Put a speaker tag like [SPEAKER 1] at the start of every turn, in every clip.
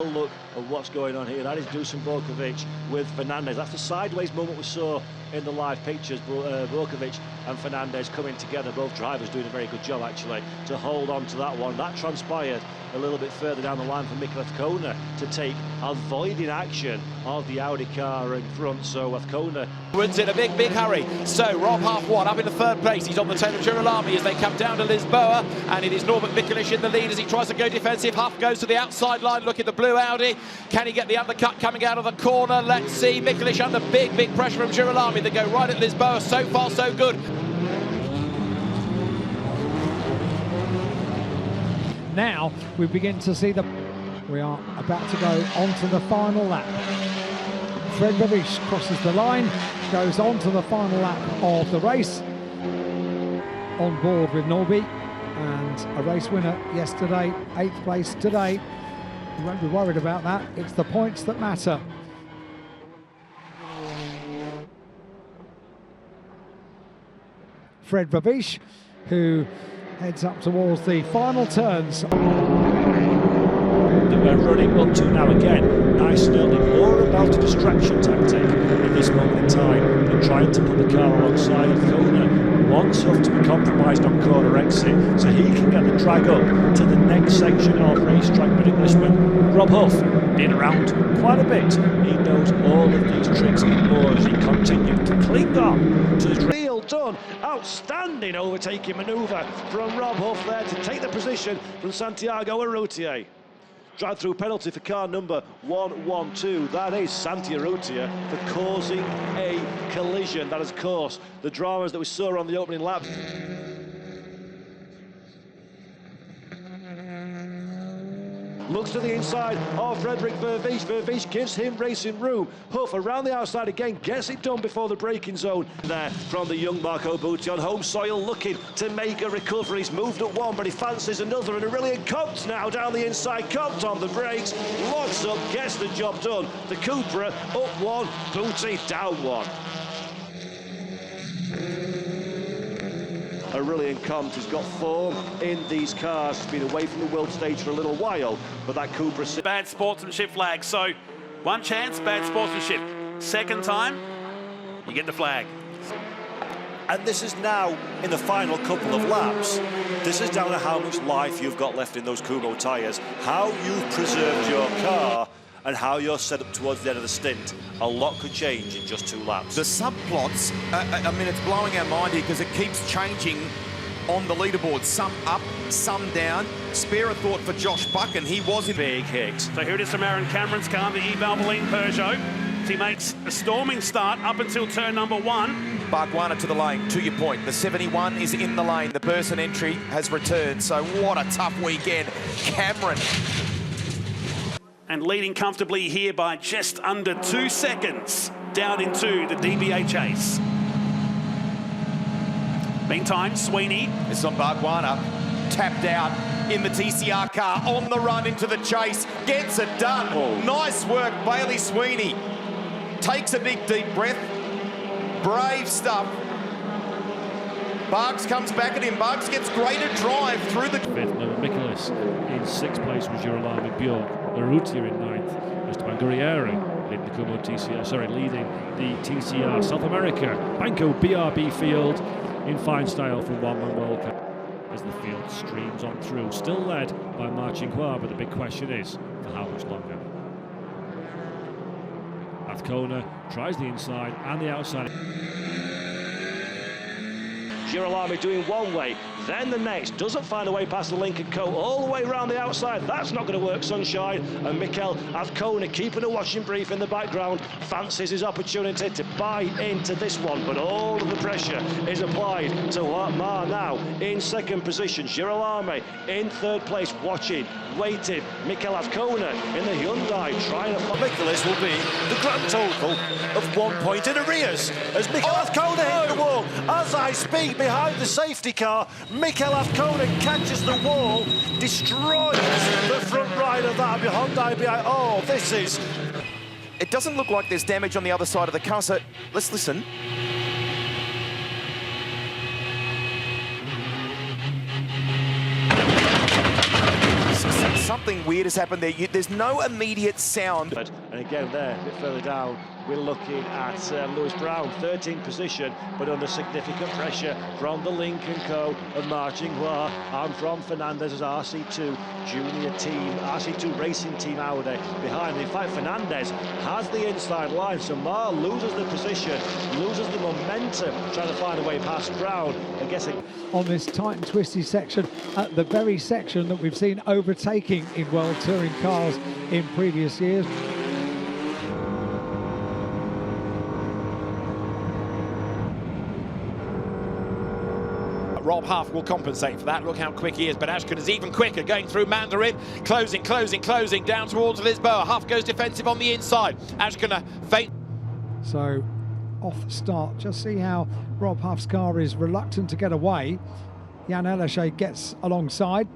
[SPEAKER 1] Look at what's going on here. That is Dusan Borkovic with Fernandez. That's the sideways moment we saw in the live pictures. Borkovic and Fernandez coming together, both drivers doing a very good job actually to hold on to that one. That transpired a little bit further down the line for Mikel Azcona to take, avoiding action of the Audi car in front. So Azcona
[SPEAKER 2] runs in a big hurry. So Rob half one up in the third place. He's on the tail of Girolami as they come down to Lisboa, and it is Norbert Mikelic in the lead as he tries to go defensive. Huff goes to the outside line. Look at the blue Audi. Can he get the undercut coming out of the corner? Let's see. Mikelic under big pressure from Girolami. They go right at Lisboa. So far so good.
[SPEAKER 3] Now we begin to see we are about to go on to the final lap. Fred Babiš crosses the line, goes on to the final lap of the race, on board with Norby, and a race winner yesterday, 8th place today. You won't be worried about that, it's the points that matter. Fred Babiš, who heads up towards the final turns.
[SPEAKER 1] We're running up to now again. Nice Sterling, more about a distraction tactic in this moment in time than trying to put the car alongside Azcona. Wants Huff to be compromised on corner exit so he can get the drag up to the next section of racetrack. But Englishman Rob Huff, been around quite a bit. He knows all of these tricks and more as he continued to cling on to the real done. Outstanding overtaking manoeuvre from Rob Huff there to take the position from Santiago Urrutia. Drive-through penalty for car number 112. That is Santi Urrutia for causing a collision. That is, of course, the dramas that we saw on the opening lap. Looks to the inside of Frederick Vervies. Vervies gives him racing room. Huff around the outside again, gets it done before the braking zone. There from the young Marco Butti on home soil, looking to make a recovery. He's moved at one, but he fancies another. And Aurelian Comte now down the inside. Comte on the brakes, locks up, gets the job done. The Cupra up one, Butti down one. Aurelian Comte has got form in these cars. He's been away from the world stage for a little while, but that Cupra...
[SPEAKER 4] Bad sportsmanship flag. So, one chance, bad sportsmanship. Second time, you get the flag.
[SPEAKER 1] And this is now in the final couple of laps. This is down to how much life you've got left in those Kumho tyres, how you've preserved your car, and how you're set up towards the end of the stint. A lot could change in just 2 laps.
[SPEAKER 5] The subplots, I mean, it's blowing our mind here because it keeps changing on the leaderboard. Some up, some down. Spare a thought for Josh Buck, and he was in
[SPEAKER 1] big hit.
[SPEAKER 4] So here it is from Aaron Cameron's car, the E-Valvoline Peugeot. He makes a storming start up until turn number 1.
[SPEAKER 5] Barguana to the lane, to your point. The 71 is in the lane. The Burson entry has returned. So what a tough weekend. Cameron.
[SPEAKER 4] And leading comfortably here by just under 2 seconds down into the DBH Ace. Meantime, Sweeney.
[SPEAKER 5] This is on Barguana. Tapped out in the TCR car, on the run into the chase. Gets it done.
[SPEAKER 1] Oh.
[SPEAKER 5] Nice work, Bailey Sweeney. Takes a big, deep breath. Brave stuff. Barks comes back at him. Barks gets greater drive through the...
[SPEAKER 6] Michaelis in 6th place was Girolami Bjork. Urrutia in 9th. Esteban Guerrieri leading the Kumho TCR, leading the TCR South America Banco BRB field in fine style from Juan Manuel as the field streams on through. Still led by Marcinkoa, but the big question is for how much longer. Azcona tries the inside and the outside.
[SPEAKER 1] Girolami doing one way, then the next, doesn't find a way past the Lincoln coat, all the way around the outside. That's not going to work, Sunshine. And Mikel Azcona keeping a watching brief in the background, fancies his opportunity to buy into this one, but all of the pressure is applied to Mar now in 2nd position. Girolami in 3rd place, watching, waiting. Mikel Azcona in the Hyundai trying to... Michaelis will be the grand total of 1 point in arrears as Mikel Azcona hit the wall. As I speak, behind the safety car, Mikel Azcona catches the wall, destroys the front right of that Hyundai behind. Oh, this is...
[SPEAKER 5] It doesn't look like there's damage on the other side of the car, so let's listen. Something something weird has happened there. There's no immediate sound.
[SPEAKER 1] And again there, a bit further down, we're looking at Lewis Brown, 13th position, but under significant pressure from the Lincoln Co. of Marchinglois and from Fernandez's RC2 junior team, RC2 racing team Audi behind. In fact, Fernandez has the inside line, so Mar loses the position, loses the momentum, trying to find a way past Brown. I guess
[SPEAKER 3] on this tight and twisty section, at the very section that we've seen overtaking in World Touring cars in previous years.
[SPEAKER 2] Rob Huff will compensate for that. Look how quick he is, but Ashkin is even quicker, going through Mandarin, closing, down towards Lisboa. Huff goes defensive on the inside. Ashkin feint.
[SPEAKER 3] So off the start, just see how Rob Huff's car is reluctant to get away. Jan Ellershey gets alongside.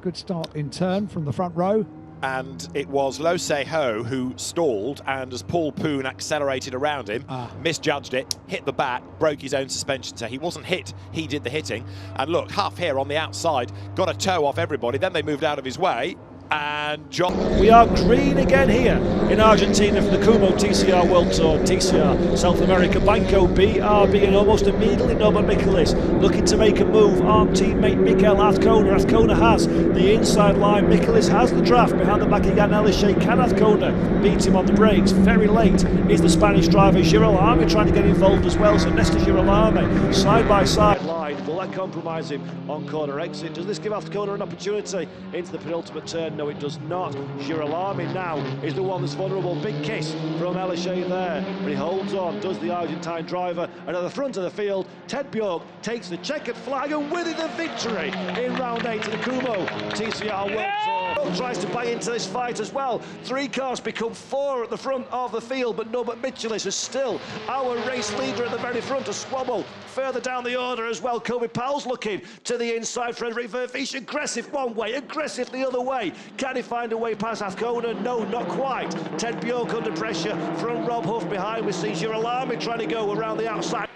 [SPEAKER 3] Good start in turn from the front row.
[SPEAKER 2] And it was Lo Se-Ho who stalled, and as Paul Poon accelerated around him, misjudged it, hit the back, broke his own suspension. So he wasn't hit, he did the hitting. And look, Huff here on the outside got a toe off everybody, then they moved out of his way. And John...
[SPEAKER 1] We are green again here in Argentina for the Kumo TCR World Tour, TCR South America, Banco BRB, and almost immediately Norbert Michelis looking to make a move on teammate Mikel Azcona. Azcona has the inside line, Michelis has the draft behind the back of Jan Ellershey. Can Azcona beat him on the brakes? Very late is the Spanish driver Girolami trying to get involved as well, so Nestor Girolami side by side line. Will that compromise him on corner exit? Does this give Azcona an opportunity into the penultimate turn? No, it does not. Girolami now is the one that's vulnerable. Big kiss from Ellershey there, but he holds on, does the Argentine driver. And at the front of the field, Ted Bjork takes the checkered flag and with it the victory in round 8 of the Kumo TCR World Tour. Tries to bang into this fight as well. 3 cars become 4 at the front of the field, but Norbert Michelis is still our race leader at the very front. A squabble further down the order as well. Kobe Powell's looking to the inside. Frederick Verfisch aggressive one way, aggressive the other way. Can he find a way past Azcona? No, not quite. Ted Bjork under pressure from Rob Huff behind. We see Girolami trying to go around the outside.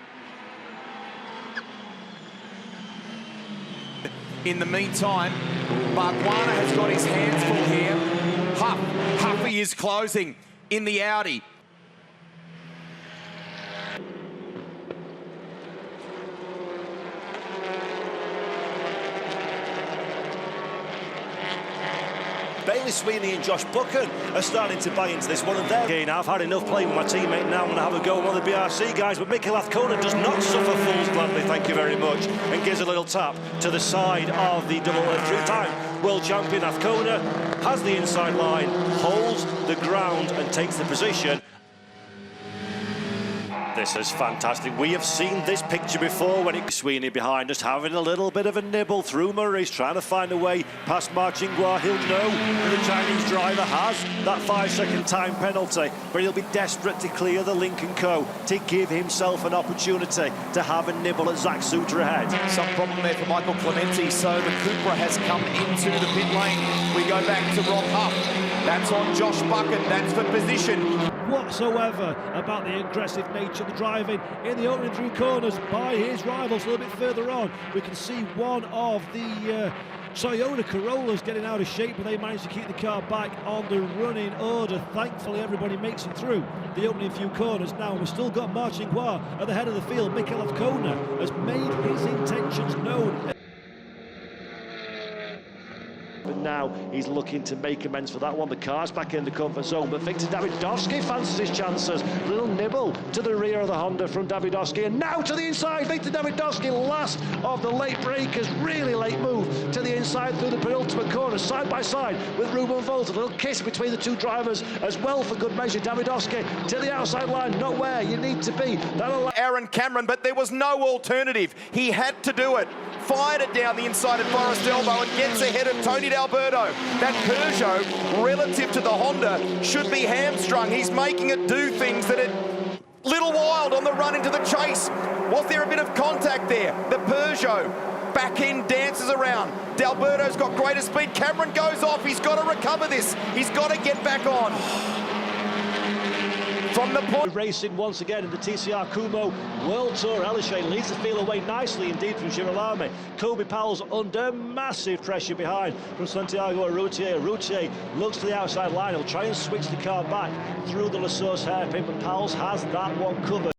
[SPEAKER 5] In the meantime, Barguana has got his hands full here. Huffy is closing in the Audi.
[SPEAKER 1] Bailey Sweeney and Josh Buchan are starting to buy into this one of their game. I've had enough playing with my teammate now. I'm going to have a go at one of the BRC guys, but Mikel Azcona does not suffer fools gladly, thank you very much, and gives a little tap to the side of the three-time world champion. Azcona has the inside line, holds the ground and takes the position. This is fantastic. We have seen this picture before when it's Sweeney behind us having a little bit of a nibble through Murray's, trying to find a way past Marchinglois. He'll know that the Chinese driver has that 5-second time penalty, but he'll be desperate to clear the Lincoln Co. to give himself an opportunity to have a nibble at Zach Suter ahead.
[SPEAKER 5] Some problem there for Michael Clementi, so the Cupra has come into the pit lane. We go back to Rob Huff. That's on Josh Buchan, that's for position.
[SPEAKER 1] Whatsoever about the aggressive nature of the driving in the opening through corners by his rivals. A little bit further on, we can see one of the Toyota Corollas getting out of shape, but they managed to keep the car back on the running order. Thankfully, everybody makes it through the opening few corners. Now, we've still got Marchinglois at the head of the field. Mikel Azcona has made his intentions known. But now he's looking to make amends for that one. The car's back in the comfort zone, but Victor Davidovsky fancies his chances. Little nibble to the rear of the Honda from Davidovsky, and now to the inside. Victor Davidovsky, last of the late breakers, really late move to the inside through the penultimate corner, side by side with Ruben Volt. A little kiss between the two drivers as well for good measure. Davidovsky to the outside line, not where you need to be.
[SPEAKER 5] Aaron Cameron, but there was no alternative. He had to do it. Fired it down the inside at Forest Elbow and gets ahead of Tony D'Alberto. That Peugeot, relative to the Honda, should be hamstrung. He's making it do things that it... Little wild on the run into the chase. Was there a bit of contact there? The Peugeot back end dances around. D'Alberto's got greater speed. Cameron goes off. He's got to recover this. He's got to get back on. From the point.
[SPEAKER 1] Racing once again in the TCR Kumo World Tour. Elishay leads the field away nicely indeed from Girolami. Kobe Powell's under massive pressure behind from Santiago Arrutier. Arrutier looks to the outside line. He'll try and switch the car back through the La Source hairpin, but Powell's has that one covered.